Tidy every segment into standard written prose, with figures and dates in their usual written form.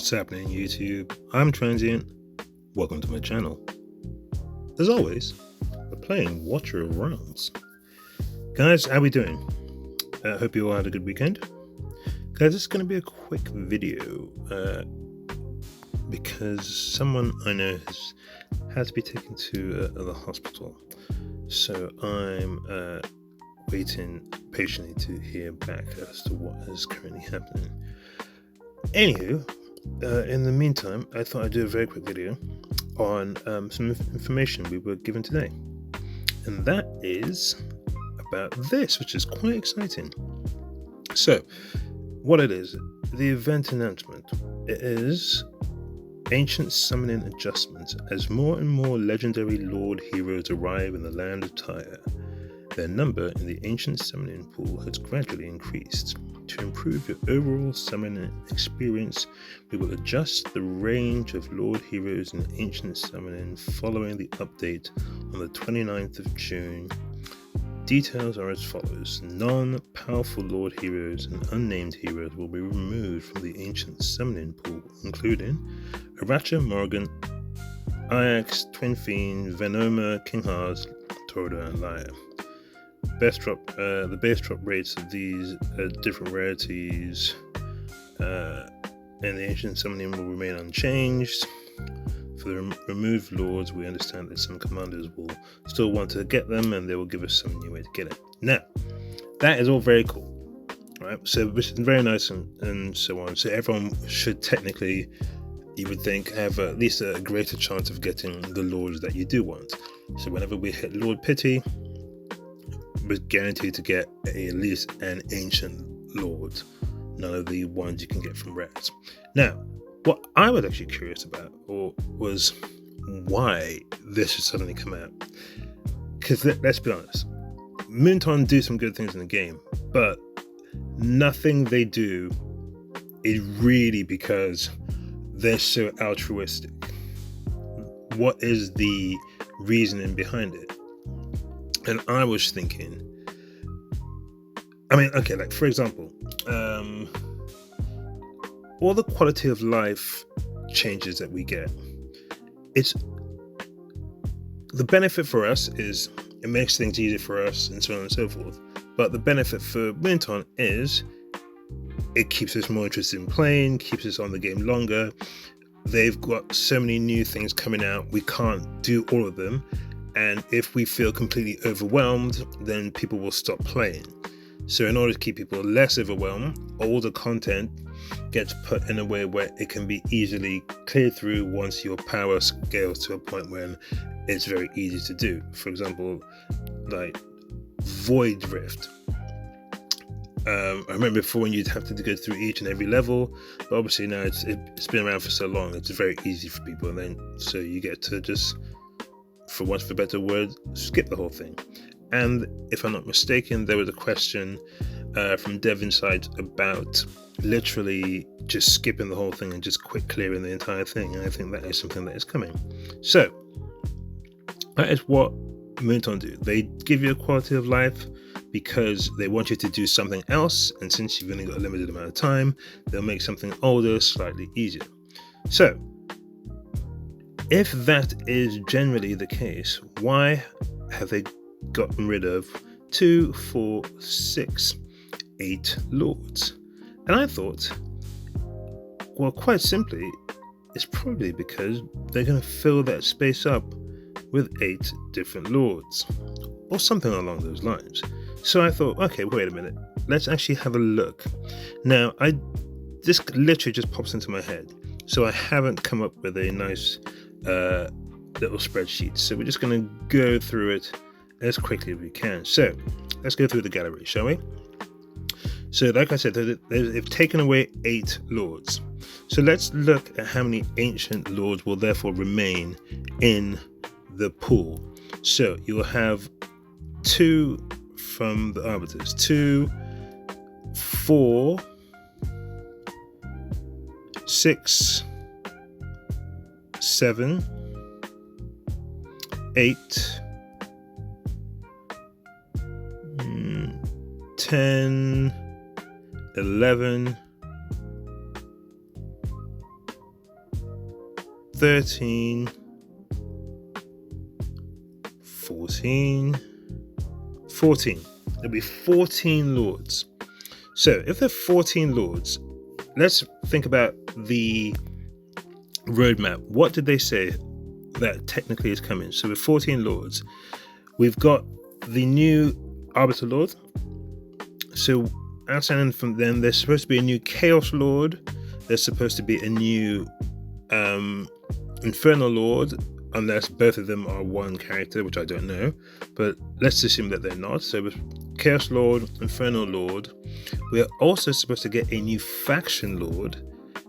What's happening, YouTube? I'm Transient. Welcome to my channel. As always, we're playing Watch Your Rounds. Guys, how we doing? I hope you all had a good weekend. Guys, this is going to be a quick video because someone I know has had to be taken to the hospital. So I'm waiting patiently to hear back as to what is currently happening. Anywho, in the meantime, I thought I'd do a very quick video on some information we were given today. And that is about this, which is quite exciting. So, what it is, the event announcement, it is ancient summoning adjustments as more and more legendary Lord heroes arrive in the land of Tyre. Their number in the ancient summoning pool has gradually increased. To improve your overall summoning experience, we will adjust the range of Lord heroes in ancient summoning following the update on the 29th of June. Details are as follows. Non-powerful Lord heroes and unnamed heroes will be removed from the ancient summoning pool, including Aracha, Morgan, Ajax, Twin Fiend, Venoma, King Haas, Torda, and Lyre. The base drop rates of these different rarities in the ancient summoning will remain unchanged. For the removed lords, we understand that some commanders will still want to get them, and they will give us some new way to get it. Now, that is all very cool, right? So, which is very nice and so on. So, everyone should technically, you would think, have at least a greater chance of getting the lords that you do want. So, whenever we hit Lord Pity, we're guaranteed to get at least an ancient lord, none of the ones you can get from rares. Now, what I was actually curious about was why this should suddenly come out. Because let's be honest, Moonton do some good things in the game, but nothing they do is really because they're so altruistic. What is the reasoning behind it? And I was thinking, okay, like for example, all the quality of life changes that we get, it's the benefit for us is it makes things easier for us and so on and so forth. But the benefit for Moonton is it keeps us more interested in playing, keeps us on the game longer. They've got so many new things coming out, we can't do all of them. And if we feel completely overwhelmed, then people will stop playing. So in order to keep people less overwhelmed, all the content gets put in a way where it can be easily cleared through once your power scales to a point when it's very easy to do. For example, like Void Rift. I remember before when you'd have to go through each and every level, but obviously now it's been around for so long, it's very easy for people, and then so you get to just, for want of a better word, skip the whole thing. And if I'm not mistaken, there was a question from Dev Insight about literally just skipping the whole thing and just quick clearing the entire thing. And I think that is something that is coming. So that is what Moonton do. They give you a quality of life because they want you to do something else. And since you've only got a limited amount of time, they'll make something older slightly easier. So if that is generally the case, why have they gotten rid of 2, 4, 6, 8 lords? And I thought, well, quite simply, it's probably because they're going to fill that space up with 8 different lords, or something along those lines. So I thought, okay, wait a minute, let's actually have a look. Now, this literally just pops into my head, so I haven't come up with a nice little spreadsheet. So we're just going to go through it as quickly as we can. So let's go through the gallery, shall we? So like I said, they've taken away 8 lords. So let's look at how many ancient lords will therefore remain in the pool. So you'll have 2 from the arbiters, 2, 4, 6, 7, 8, 10, 11, 13, 14. There'll be 14 lords. So if there are 14 lords, let's think about the roadmap. What did they say that technically is coming? So with 14 lords, we've got the new Arbiter Lord. So outstanding from them, there's supposed to be a new Chaos Lord. There's supposed to be a new Infernal Lord, unless both of them are one character, which I don't know. But let's assume that they're not. So with Chaos Lord, Infernal Lord, we are also supposed to get a new Faction Lord.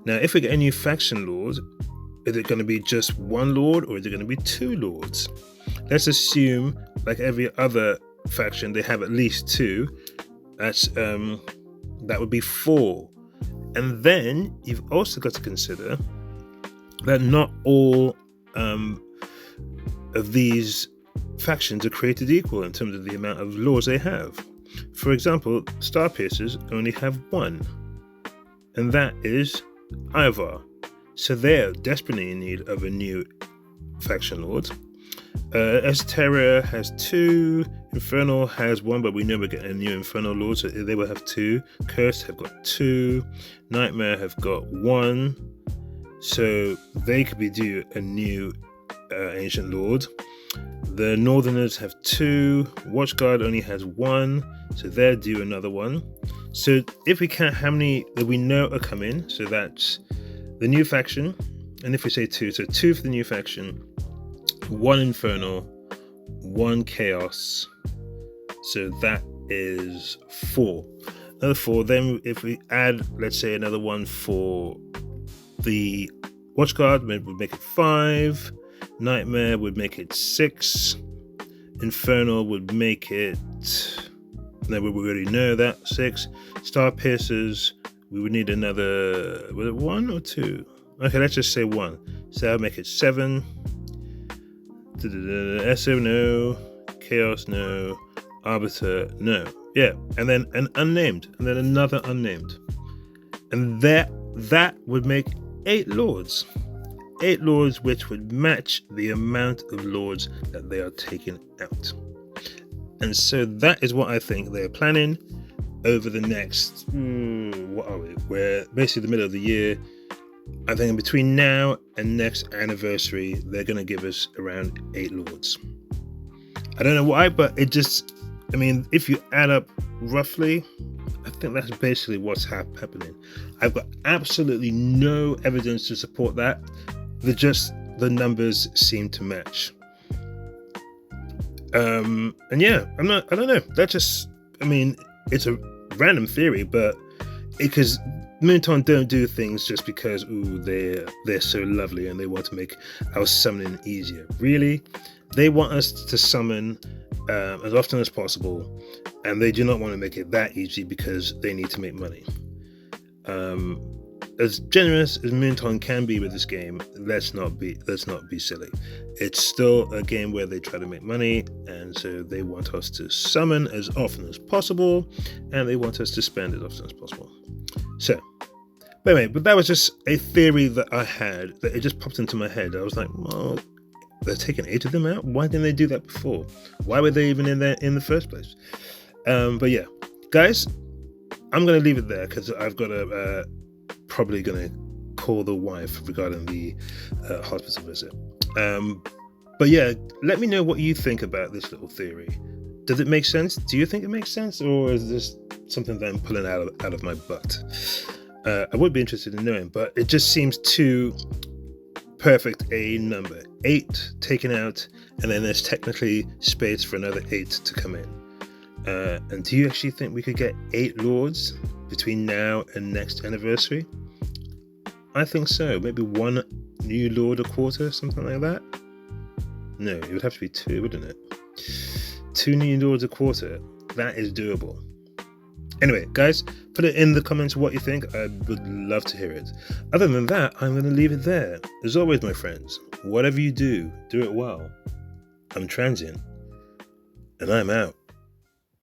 Now, if we get a new Faction Lord, is it going to be just one Lord or is it going to be two Lords? Let's assume, like every other faction, they have at least two. That would be 4. And then you've also got to consider that not all of these factions are created equal in terms of the amount of lords they have. For example, Starpiercers only have 1, and that is Ivar. So they're desperately in need of a new faction lord. Esoteria has 2, Infernal has 1, but we know we're getting a new Infernal Lord, so they will have 2. Cursed have got 2, Nightmare have got 1, so they could be due a new Ancient Lord. The Northerners have 2, Watchguard only has 1, so they're due another one. So if we count how many that we know are coming, so that's the new faction, and if we say 2, so 2 for the new faction, 1 Infernal, 1 Chaos, so that is 4. Another 4, then if we add, let's say, another one for the Watchguard, would make it 5, Nightmare would make it 6, Infernal would make it, no, we already know that, 6, Starpiercers, we would need another, was it 1 or 2? Okay, let's just say 1, so that'll make it 7, SO no, Chaos no, Arbiter no. Yeah, and then an unnamed, and then another unnamed. And that would make 8 lords. 8 lords which would match the amount of lords that they are taking out. And so that is what I think they're planning over the next, what are we? We're basically the middle of the year. I think in between now and next anniversary, they're going to give us around 8 lords. I don't know why, but it just, I mean, if you add up roughly, I think that's basically what's happening. I've got absolutely no evidence to support that. The numbers seem to match. And yeah, I don't know. That's just, I mean, it's a random theory, but because Moonton don't do things just because they're so lovely and they want to make our summoning easier. Really, they want us to summon as often as possible, and they do not want to make it that easy because they need to make money. As generous as Moonton can be with this game, let's not be silly. It's still a game where they try to make money, and so they want us to summon as often as possible, and they want us to spend as often as possible. So, but anyway, but that was just a theory that I had, that it just popped into my head. I was like, well, they're taking 8 of them out? Why didn't they do that before? Why were they even in there in the first place? But yeah, guys, I'm going to leave it there because I've got to probably going to call the wife regarding the hospital visit. But yeah, let me know what you think about this little theory. Does it make sense? Do you think it makes sense, or is this something that I'm pulling out of my butt? I would be interested in knowing, but it just seems too perfect a number. 8 taken out, and then there's technically space for another 8 to come in. And do you actually think we could get 8 lords between now and next anniversary? I think so. Maybe 1 new lord a quarter, something like that. No, it would have to be 2, wouldn't it? 2 new lords a quarter. That is doable. Anyway, guys, put it in the comments what you think. I would love to hear it. Other than that, I'm going to leave it there. As always, my friends, whatever you do, do it well. I'm Transient, and I'm out.